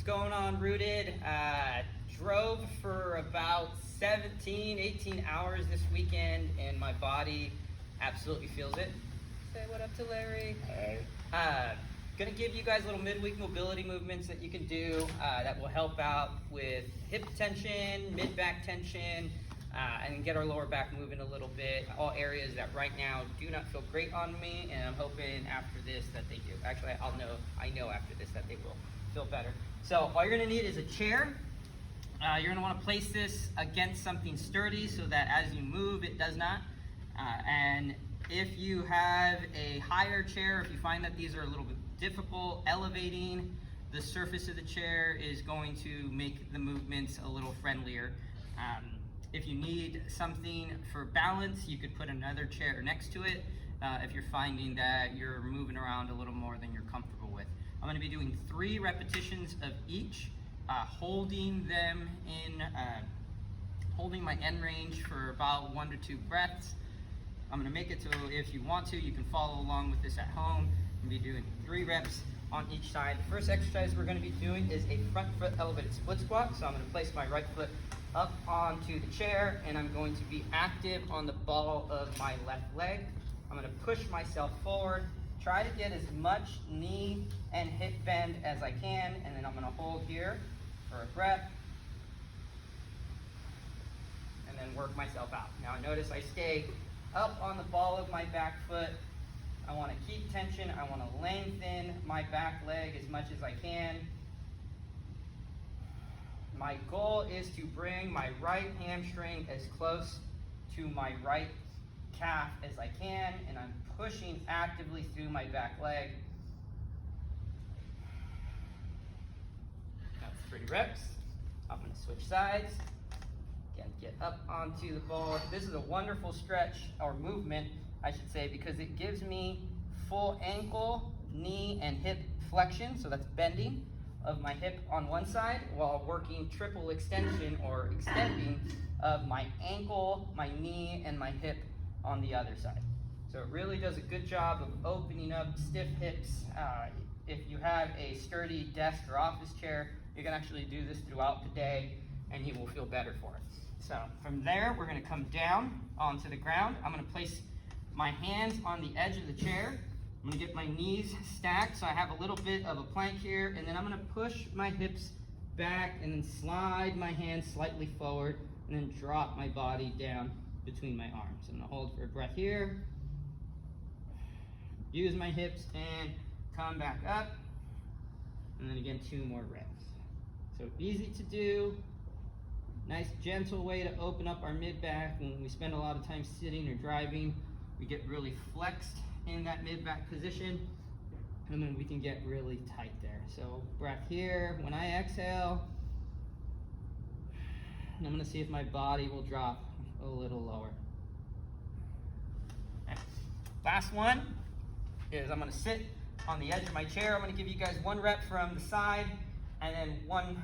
going on, Rooted? Drove for about 17, 18 hours this weekend, and my body absolutely feels it. Say what up to Larry. Gonna give you guys little midweek mobility movements that you can do that will help out with hip tension, mid-back tension, and get our lower back moving a little bit. All areas that right now do not feel great on me, and I'm hoping after this that they do. Actually, I know after this that they will feel better. So all you're gonna need is a chair. You're gonna wanna place this against something sturdy so that as you move, it does not. And if you have a higher chair, if you find that these are a little bit difficult, elevating the surface of the chair is going to make the movements a little friendlier. If you need something for balance, you could put another chair next to it if you're finding that you're moving around a little more than you're comfortable with. I'm going to be doing 3 repetitions of each, holding them in, holding my end range for about 1 to 2 breaths. I'm going to make it so if you want to, you can follow along with this at home. I'm going to be doing 3 reps on each side. The first exercise we're going to be doing is a front foot elevated split squat. So I'm going to place my right foot up onto the chair, and I'm going to be active on the ball of my left leg. I'm going to push myself forward, try to get as much knee and hip bend as I can, and then I'm going to hold here for a breath, and then work myself out. Now notice I stay up on the ball of my back foot. I want to keep tension. I want to lengthen my back leg as much as I can. My goal is to bring my right hamstring as close to my right calf as I can, and I'm pushing actively through my back leg. That's 3 reps. I'm going to switch sides. Again, get up onto the ball. This is a wonderful stretch, or movement, I should say, because it gives me full ankle, knee, and hip flexion, so that's bending of my hip on one side, while working triple extension or extending of my ankle, my knee, and my hip on the other side. So it really does a good job of opening up stiff hips. If you have a sturdy desk or office chair, you can actually do this throughout the day, and you will feel better for it. So from there, we're gonna come down onto the ground. I'm gonna place my hands on the edge of the chair. I'm gonna get my knees stacked so I have a little bit of a plank here, and then I'm gonna push my hips back and then slide my hands slightly forward and then drop my body down between my arms. I'm gonna hold for a breath here, use my hips and come back up, and then again 2 more reps. So easy to do, nice gentle way to open up our mid-back. When we spend a lot of time sitting or driving, we get really flexed in that mid-back position, and then we can get really tight there. So breath here. When I exhale, I'm gonna see if my body will drop a little lower. Okay. Last one is I'm gonna sit on the edge of my chair. I'm gonna give you guys 1 rep from the side, and then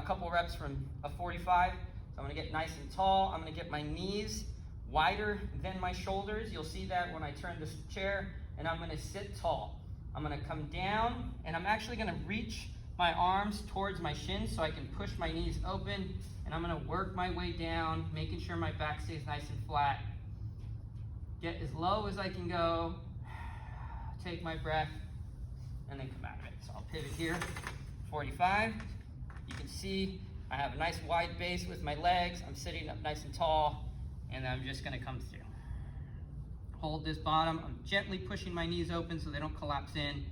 couple reps from a 45. So I'm gonna get nice and tall. I'm gonna get my knees wider than my shoulders. You'll see that when I turn this chair, and I'm gonna sit tall. I'm gonna come down, and I'm actually gonna reach my arms towards my shins so I can push my knees open, and I'm gonna work my way down, making sure my back stays nice and flat. Get as low as I can go, take my breath, and then come out of it. So I'll pivot here, 45. You can see I have a nice wide base with my legs. I'm sitting up nice and tall, and I'm just gonna come through. Hold this bottom. I'm gently pushing my knees open so they don't collapse in.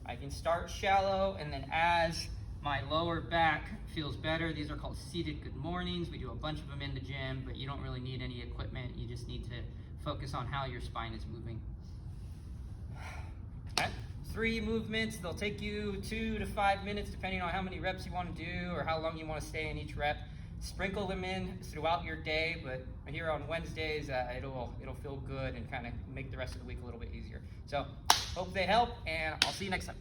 I can start shallow, and then as my lower back feels better, these are called seated good mornings. We do a bunch of them in the gym, but you don't really need any equipment. You just need to focus on how your spine is moving. Okay. 3 movements. They'll take you 2 to 5 minutes, depending on how many reps you want to do or how long you want to stay in each rep. Sprinkle them in throughout your day, but here on Wednesdays, it'll feel good and kind of make the rest of the week a little bit easier. So hope they help, and I'll see you next time.